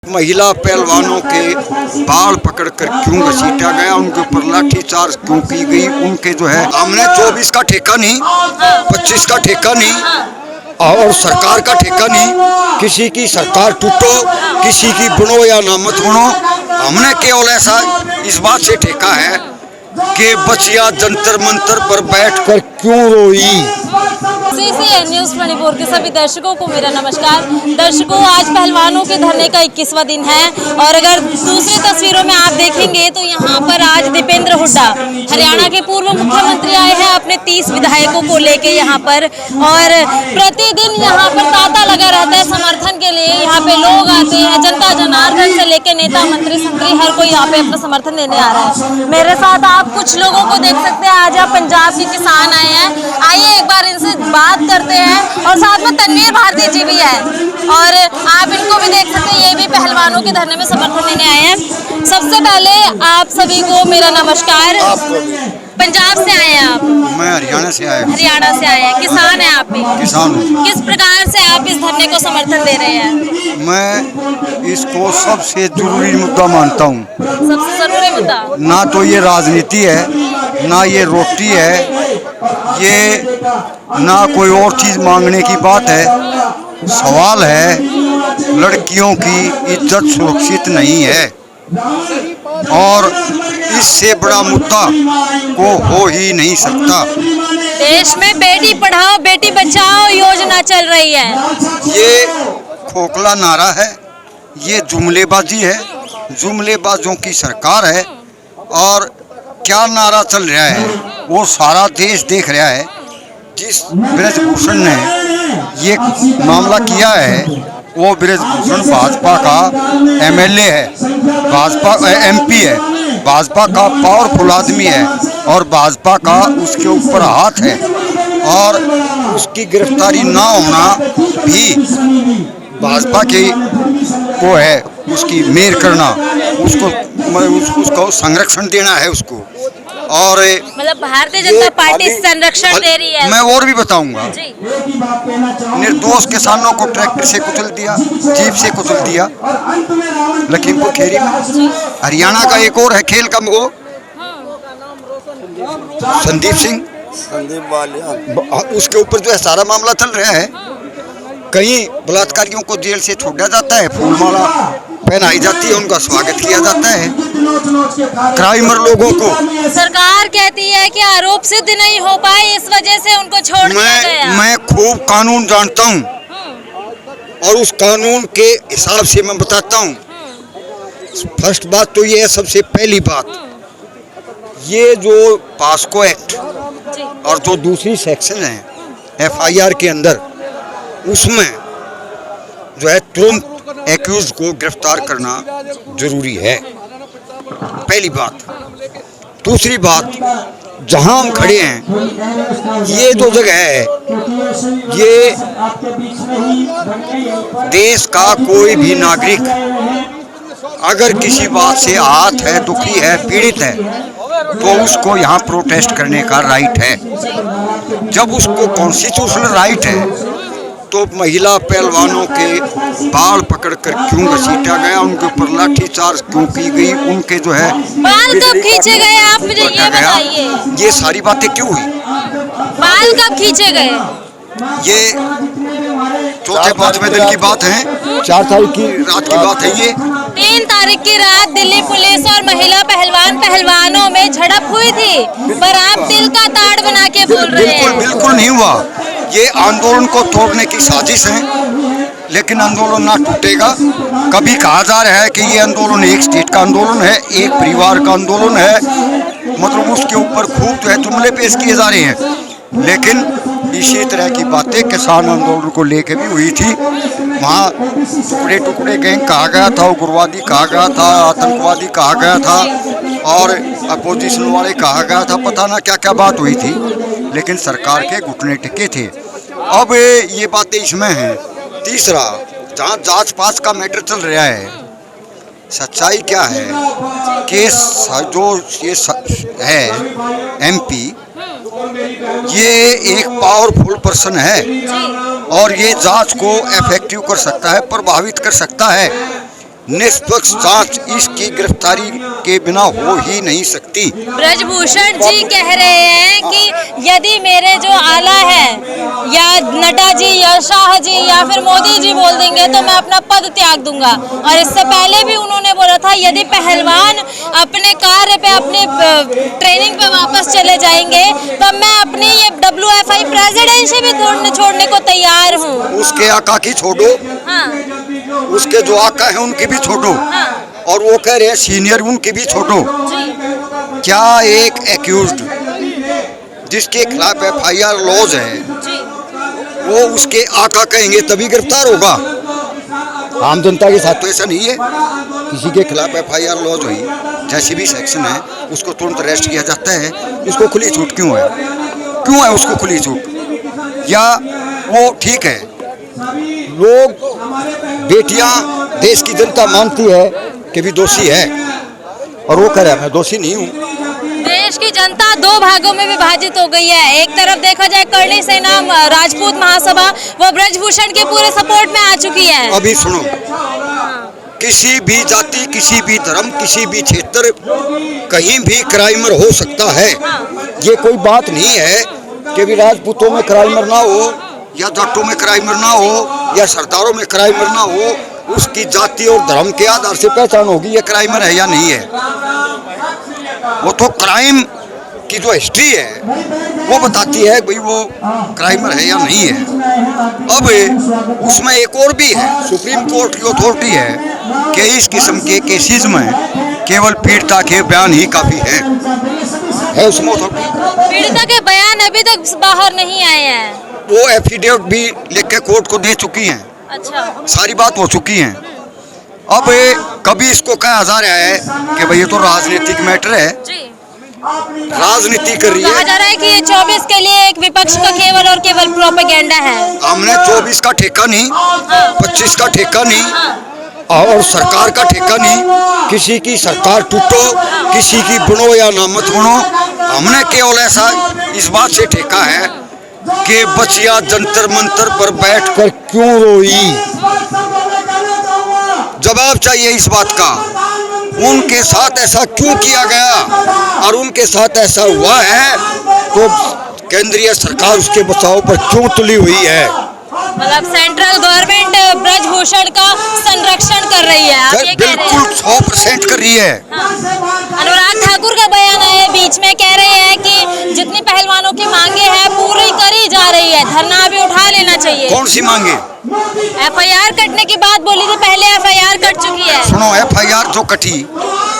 महिला पहलवानों के बाल पकड़कर क्यों घसीटा गया, उनके ऊपर लाठीचार्ज क्यों की गई, उनके जो है हमने 24 का ठेका नहीं, 25 का ठेका नहीं और सरकार का ठेका नहीं। किसी की सरकार टूटो, किसी की बुनो या ना मत बुनो, हमने केवल ऐसा इस बात से ठेका है कि बचिया जंतर मंतर पर बैठकर क्यों रोई। CCN न्यूज़ मणिपुर के सभी दर्शकों को मेरा नमस्कार। दर्शकों, आज पहलवानों के धरने का 21वां दिन है और अगर दूसरी तस्वीरों में आप देखेंगे तो यहाँ पर आज दीपेंद्र हुड्डा, हरियाणा के पूर्व मुख्यमंत्री, आए हैं अपने 30 विधायकों को लेके यहाँ पर। और प्रतिदिन यहाँ पर तांता लगा रहता है समर्थन के लिए। यहाँ पे लोग आते हैं, जनता जनार्दन से लेके नेता मंत्री संतरी हर कोई यहाँ पे अपना समर्थन देने आ रहा है। मेरे साथ आप कुछ लोगों को देख सकते हैं। आज आप पंजाब के किसान आए हैं, आइए एक बार इनसे बात करते हैं। और साथ में तनवीर भारती जी भी है और आप इनको भी देख सकते हैं, ये भी पहलवानों के धरने में समर्थन देने आए हैं। सबसे पहले आप सभी को मेरा नमस्कार। पंजाब से आए हैं आप? मैं हरियाणा से आया हूँ। हरियाणा से आए हैं, किसान हैं आप भी? किसान हूँ। किस प्रकार से आप इस धरने को समर्थन दे रहे हैं? मैं इसको सबसे जरूरी मुद्दा मानता हूँ। सबसे जरूरी मुद्दा? ना तो ये राजनीति है, ना ये रोटी है, ये ना कोई और चीज मांगने की बात है। सवाल है लड़कियों की इज्जत सुरक्षित नहीं है और इससे बड़ा मुद्दा को हो ही नहीं सकता। देश में बेटी पढ़ाओ बेटी बचाओ योजना चल रही है। ये खोखला नारा है, ये जुमलेबाजी है, जुमलेबाजों की सरकार है। और क्या नारा चल रहा है वो सारा देश देख रहा है। जिस बृजभूषण ने ये मामला किया है वो बृजभूषण भाजपा का MLA है, भाजपा MP है, भाजपा का पावरफुल आदमी है और भाजपा का उसके ऊपर हाथ है। और उसकी गिरफ्तारी ना होना भी भाजपा की वो है, उसकी मेर करना, उसको संरक्षण देना है उसको। और मतलब भारतीय जनता पार्टी संरक्षण दे रही है। मैं और भी बताऊंगा, निर्दोष किसानों को ट्रैक्टर से कुचल दिया, जीप से कुचल दिया लखीमपुर खीरी में। हरियाणा का एक और है खेल का वो संदीप सिंह, उसके ऊपर जो है सारा मामला चल रहा है। कई बलात्कारियों को जेल से छोड़ा जाता है, फूलमाला पहनाई जाती है, उनका स्वागत किया जाता है। क्राइमर लोगों को सरकार कहती है कि आरोप सिद्ध नहीं हो पाए, इस वजह से उनको छोड़ दिया गया। मैं खूब कानून जानता हूँ और उस कानून के हिसाब से मैं बताता हूँ। फर्स्ट बात तो ये है, सबसे पहली बात ये जो पास्को एक्ट और जो दूसरी सेक्शन है FIR के अंदर, उसमें जो है तुरंत एक्यूज को गिरफ्तार करना जरूरी है, पहली बात। दूसरी बात, जहां हम खड़े हैं ये जो जगह है, ये देश का कोई भी नागरिक अगर किसी बात से आहत है, दुखी है, पीड़ित है तो उसको यहाँ प्रोटेस्ट करने का राइट है। जब उसको कॉन्स्टिट्यूशनल राइट है तो महिला पहलवानों के बाल पकड़कर क्यों घसीटा गया, उनके ऊपर लाठीचार्ज क्यों की गई, उनके जो है बाल कब खींचे गए, आप मुझे ये बताइए। ये सारी बातें क्यों हुई? बाल कब खींचे गए? ये चौथे पांचवें दिन की बात है, 4 तारीख की रात की बात है। ये 3 तारीख की रात दिल्ली पुलिस और महिला पहलवानों में झड़प हुई थी, पर आप दिल का ताड़ बना के बोल रहे हैं। बिल्कुल नहीं हुआ। ये आंदोलन को तोड़ने की साजिश है, लेकिन आंदोलन ना टूटेगा। कभी कहा जा रहा है कि ये आंदोलन एक स्टेट का आंदोलन है, एक परिवार का आंदोलन है, मतलब उसके ऊपर खूब जो है जुमले पेश किए जा रहे हैं। लेकिन इसी तरह की बातें किसान आंदोलन को लेकर भी हुई थी। वहाँ टुकड़े टुकड़े गैंग कहा गया था, उग्रवादी कहा गया था, आतंकवादी कहा गया था और अपोजिशन वाले कहा गया था, पता ना क्या क्या बात हुई थी, लेकिन सरकार के घुटने टिके थे। अब ये बातें इसमें हैं। तीसरा, जहाँ जांच पास का मैटर चल रहा है, सच्चाई क्या है कि जो ये है MP, ये एक पावरफुल पर्सन है और ये जांच को इफेक्टिव कर सकता है, प्रभावित कर सकता है। निष्पक्ष जांच इसकी गिरफ्तारी के बिना हो ही नहीं सकती। ब्रजभूषण जी कह रहे हैं कि यदि मेरे जो आला है या नड्डा जी या शाह जी या फिर मोदी जी बोल देंगे तो मैं अपना पद त्याग दूंगा। और इससे पहले भी उन्होंने बोला था यदि पहलवान अपने कार्य पे अपने ट्रेनिंग पे वापस चले जाएंगे तो मैं अपनी ये WFI प्रेसिडेंसी भी छोड़ने को तैयार हूँ। उसके आका की छोड़ो, हाँ, उसके जो आका है उनकी भी छोड़ो, हाँ, और वो कह रहे हैं सीनियर उनकी भी छोड़ो। जी, क्या एक एक्यूज्ड जिसके खिलाफ FIR लॉज है जी, वो उसके आका कहेंगे तभी गिरफ्तार होगा? आम जनता के साथ तो ऐसा नहीं है। किसी के खिलाफ FIR लॉज हुई, जैसी भी सेक्शन है उसको तुरंत अरेस्ट किया जाता है। उसको खुली छूट क्यों है? क्यों है उसको खुली छूट? या वो ठीक है, लोग बेटियां देश की जनता मानती है कि भी दोषी है और वो कह रहा है मैं दोषी नहीं हूँ। देश की जनता दो भागों में विभाजित हो गई है। एक तरफ देखा जाए करणी सेना राजपूत महासभा वो ब्रजभूषण के पूरे सपोर्ट में आ चुकी है। अभी सुनो, किसी भी जाति, किसी भी धर्म, किसी भी क्षेत्र, कहीं भी क्राइमर हो सकता है। ये कोई बात नहीं है कि भी राजपूतों में क्राइमर ना हो या जाटों में क्राइमर ना हो या सरदारों में क्राइमर ना हो। उसकी जाति और धर्म के आधार से पहचान होगी ये क्राइमर है या नहीं है। वो तो क्राइम की जो हिस्ट्री है वो बताती है भाई वो क्राइमर है या नहीं है। अब उसमें एक और भी है, सुप्रीम कोर्ट की अथॉरिटी है कि इस किस्म के केसेस में केवल पीड़िता के बयान ही काफी है उसमें अथॉरिटी। पीड़िता के बयान अभी तक बाहर नहीं आए हैं। वो एफिडेविट भी लिख के कोर्ट को दे चुकी हैं। अच्छा, सारी बात हो चुकी है। अब कभी इसको कहा जा रहा है कि भाई ये तो राजनीतिक मैटर है, जी, राजनीति कर रही कहा है। जा रहा है कि ये 24 के लिए एक विपक्ष का केवल और केवल प्रोपेगेंडा है। हमने 24 का ठेका नहीं, 25 का ठेका नहीं और सरकार का ठेका नहीं। किसी की सरकार टूटो, किसी की बुनो या ना मत बुनो, हमने केवल ऐसा इस बात से ठेका है कि बचिया जंतर मंतर पर बैठकर क्यों रोई। जवाब चाहिए इस बात का, उनके साथ ऐसा क्यों किया गया और उनके साथ ऐसा हुआ है तो केंद्रीय सरकार उसके बचाव पर क्यों तुली हुई है। मतलब सेंट्रल गवर्नमेंट ब्रजभूषण का संरक्षण कर रही है, आप ये कह रहे हैं? बिल्कुल 100% कर रही है। अनुराग ठाकुर का बयान आया बीच में, कह रहे हैं कि जितनी पहलवानों की मांगे हैं पूरी करी जा रही है, धरना अभी उठा लेना चाहिए। कौन सी मांगे? FIR कटने की बात बोली थी, पहले FIR कट चुकी है। सुनो, FIR जो कटी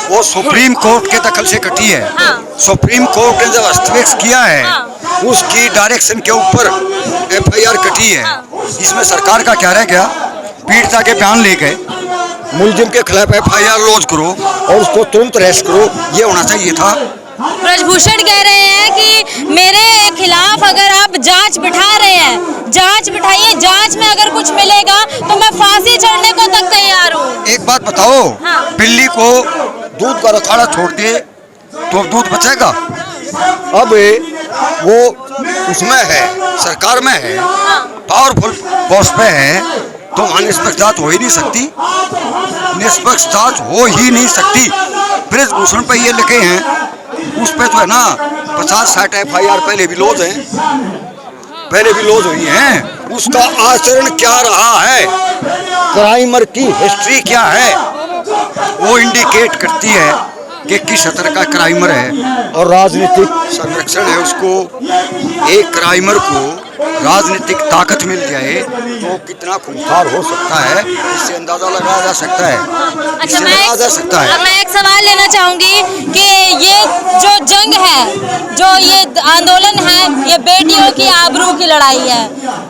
वो सुप्रीम कोर्ट के दखल से कटी है। हाँ। सुप्रीम कोर्ट ने जब हस्तक्षेप किया है उसकी डायरेक्शन के ऊपर FIR कटी है। इसमें सरकार का क्या रह गया? पीड़िता के बयान ले गए, मुलजिम के खिलाफ FIR लॉन्च करो और उसको तुरंत अरेस्ट करो, ये होना चाहिए था। ब्रजभूषण कह रहे हैं कि मेरे खिलाफ अगर आप जांच बिठा रहे हैं, जांच बिठाइए, जांच में अगर कुछ मिलेगा तो मैं फांसी चढ़ने को तक तैयार हूँ। एक बात बताओ, हाँ। बिल्ली को दूध का रखाड़ा छोड़ दे तो दूध बचेगा? अब वो उसमें है, सरकार में है, पावरफुल बॉस पे है, तो वहाँ निष्पक्ष जांच हो ही नहीं सकती। निष्पक्ष जांच हो ही नहीं सकती। ब्रजभूषण पे ये लिखे हैं, उस पे तो है ना 50-60 FIR पहले भी लॉज हैं, पहले भी लॉज हुई हैं। उसका आचरण क्या रहा है, क्राइमर की हिस्ट्री क्या है, वो इंडिकेट करती है कि किस स्तर का क्राइमर है। और राजनीतिक संरक्षण है उसको। एक क्राइमर को राजनीतिक ताकत मिल जाए तो कितना खूंखार हो सकता है, इससे अंदाजा लगाया जा सकता है। अच्छा, इससे लगाया जा सकता है। मैं एक सवाल लेना चाहूंगी कि ये जो जंग है, जो ये आंदोलन है, ये बेटियों की आबरू की लड़ाई है,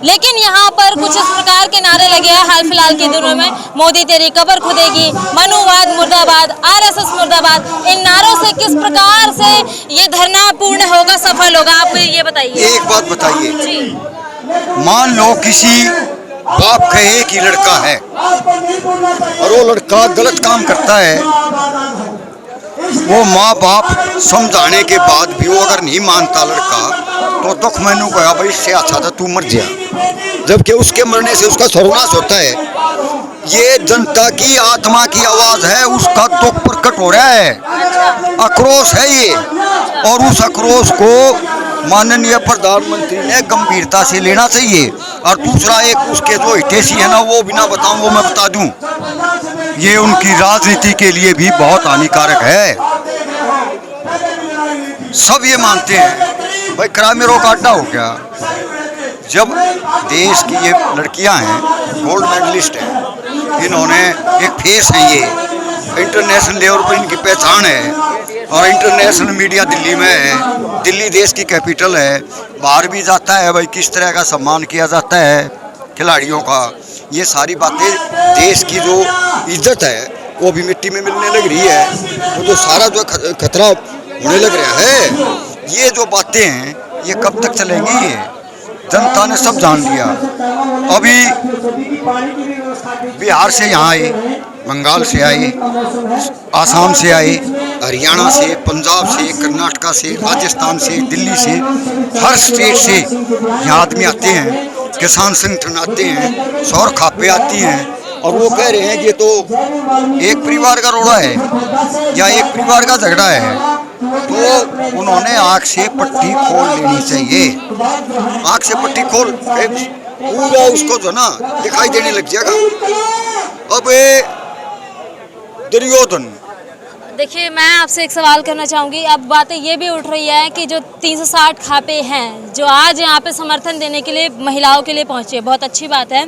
लेकिन यहाँ पर कुछ इस प्रकार के नारे लगे हैं हाल फिलहाल के दिनों में, मोदी तेरी कब्र खुदेगी, मनुवाद मुर्दाबाद, RSS मुर्दाबाद। इन नारों से किस प्रकार से ये धरना पूर्ण होगा, सफल होगा, आप ये बताइए। एक बात बताइए, जी, मान लो किसी बाप का एक ही लड़का है और वो लड़का गलत काम करता है, वो माँ बाप समझाने के बाद भी वो अगर नहीं मानता लड़का, तो दुख मैनू कहा भाई इससे अच्छा था तू मर जा, जबकि उसके मरने से उसका सर्वनाश होता है। ये जनता की आत्मा की आवाज है, उसका दुख प्रकट हो रहा है, आक्रोश है ये। और उस आक्रोश को माननीय प्रधानमंत्री ने गंभीरता से लेना चाहिए। और दूसरा एक उसके जो हितैषी है ना, वो बिना बताऊं वो मैं बता दूं, ये उनकी राजनीति के लिए भी बहुत हानिकारक है। सब ये मानते हैं भाई क्राइम का अड्डा हो गया। जब देश की ये लड़कियां हैं, गोल्ड मेडलिस्ट हैं, इन्होंने एक फेस है, ये इंटरनेशनल लेवल पर इनकी पहचान है और इंटरनेशनल मीडिया दिल्ली में है। दिल्ली देश की कैपिटल है, बाहर भी जाता है भाई किस तरह का सम्मान किया जाता है खिलाड़ियों का। ये सारी बातें देश की जो इज्जत है वो भी मिट्टी में मिलने लग रही है। वो जो सारा जो खतरा होने लग रहा है, ये जो बातें हैं ये कब तक चलेंगी? ये जनता ने सब जान लिया। अभी बिहार से यहाँ आए, बंगाल से आए, आसाम से आए, हरियाणा से, पंजाब से, कर्नाटका से, राजस्थान से, दिल्ली से, हर स्टेट से यहाँ आदमी आते हैं, किसान संगठन आते हैं, सौर खापे आती हैं। और वो कह रहे हैं कि ये तो एक परिवार का रोड़ा है या एक परिवार का झगड़ा है। तो उन्होंने आँख से पट्टी खोल लेनी चाहिए। आँख से पट्टी खोल पूरा उसको जो ना दिखाई देने लग जाएगा। अब दुर्योधन, देखिए मैं आपसे एक सवाल करना चाहूँगी। अब बातें ये भी उठ रही है कि जो 360 खापे हैं जो आज यहाँ पे समर्थन देने के लिए महिलाओं के लिए पहुँचे, बहुत अच्छी बात है।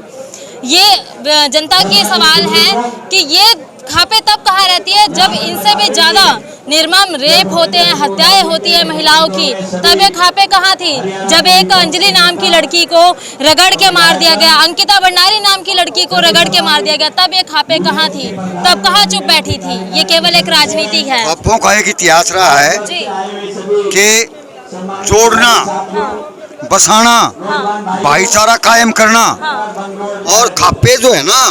ये जनता के सवाल है कि ये खापे तब कहाँ रहती है जब इनसे भी ज़्यादा निर्मम रेप होते हैं, हत्याएं होती हैं महिलाओं की, तब ये खापे कहाँ थी? जब एक अंजलि नाम की लड़की को रगड़ के मार दिया गया, अंकिता भंडारी नाम की लड़की को रगड़ के मार दिया गया, तब ये खापे कहाँ थी? तब कहाँ चुप बैठी थी? ये केवल एक राजनीति है। खापों का एक इतिहास रहा है कि जोड़ना, बसाना, भाईचारा कायम करना। और खापे जो है ना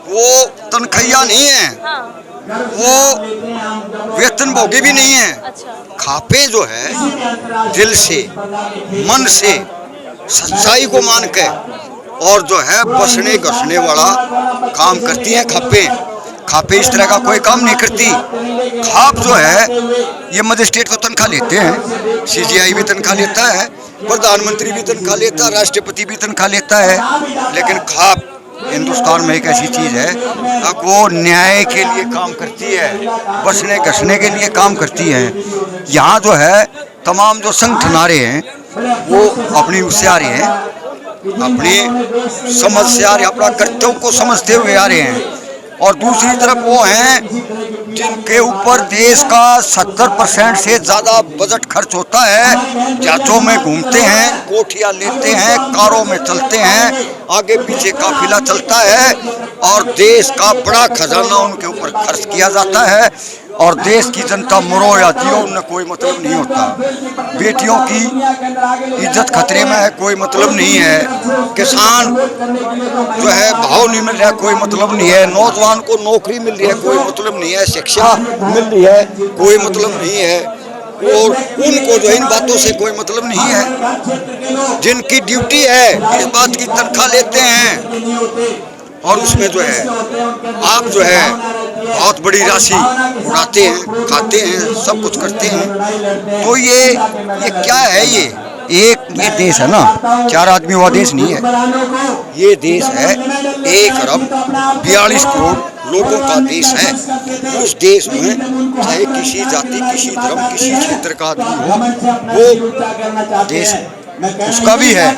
वो तनख्वाह नहीं है, वो वेतनभोगी भी नहीं है। खापे जो है दिल से, मन से, सच्चाई को मान के और जो है बसने घसने वाला काम करती हैं खापे। खापे इस तरह का कोई काम नहीं करती। खाप जो है ये मजिस्ट्रेट को तनख्वाह लेते हैं, सीजीआई भी तनख्वाह लेता है, प्रधानमंत्री भी तनख्वाह लेता है, राष्ट्रपति भी तनख्वाह लेता है। लेकिन खाप हिंदुस्तान में एक ऐसी चीज़ है अब वो न्याय के लिए काम करती है, बसने घसने के लिए काम करती है। यहाँ जो है तमाम जो संगठन आ रहे हैं वो अपनी उससे आ रहे हैं, अपनी समझ से आ रहे हैं, अपना कर्तव्य को समझते हुए आ रहे हैं। और दूसरी तरफ वो हैं जिनके ऊपर देश का 70% से ज़्यादा बजट खर्च होता है, जहाज़ों में घूमते हैं, कोठियाँ लेते हैं, कारों में चलते हैं, आगे पीछे काफिला चलता है और देश का बड़ा खजाना उनके ऊपर खर्च किया जाता है। और देश की जनता मरो या जियो उनमें कोई मतलब नहीं होता। बेटियों की इज्जत खतरे में है, कोई मतलब नहीं है। किसान जो है भाव नहीं मिल रहा है, कोई मतलब नहीं है। नौजवान को नौकरी मिल रही है, कोई मतलब नहीं है। शिक्षा मिल रही है, कोई मतलब नहीं है। और उनको जो इन बातों से कोई मतलब नहीं है। जिनकी ड्यूटी है इस बात की तनख्वाह लेते हैं और उसमें जो है आप जो है बहुत बड़ी राशि उड़ाते हैं, खाते हैं, सब कुछ करते हैं। तो ये क्या है? ये देश है ना, 4 आदमी वाला देश नहीं है। ये देश है 1 अरब 42 करोड़ लोगों का देश है। उस देश में चाहे किसी जाति, किसी धर्म, किसी क्षेत्र का आदमी हो, वो देश उसका भी है।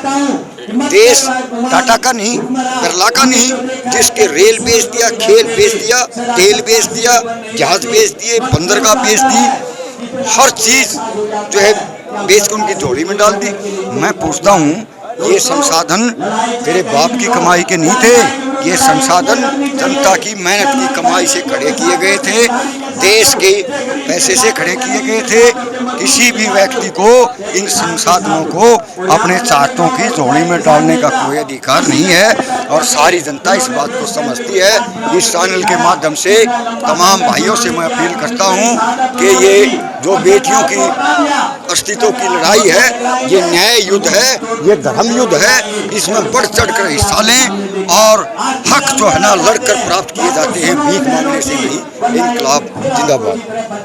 देश टाटा का नहीं, बिरला का नहीं, जिसके रेल बेच दिया, खेल बेच दिया, तेल बेच दिया, जहाज बेच दिए, बंदरगाह बेच दी, हर चीज जो है बेच के उनकी झोली में डाल दी। मैं पूछता हूँ ये संसाधन तेरे बाप की कमाई के नहीं थे, ये संसाधन जनता की मेहनत की कमाई से खड़े किए गए थे, देश के पैसे से खड़े किए गए थे। किसी भी व्यक्ति को इन संसाधनों को अपने चाहतों की झोली में डालने का कोई अधिकार नहीं है। और सारी जनता इस बात को समझती है। इस चैनल के माध्यम से तमाम भाइयों से मैं अपील करता हूँ कि ये जो बेटियों की अस्तित्व की लड़ाई है, ये न्याय युद्ध है, ये धर्म युद्ध है। इसमें बढ़ चढ़ कर हिस्सा लें और हक जो है ना लड़कर प्राप्त किए जाते हैं, भीख मांगने से नहीं। इनकलाब जिंदाबाद।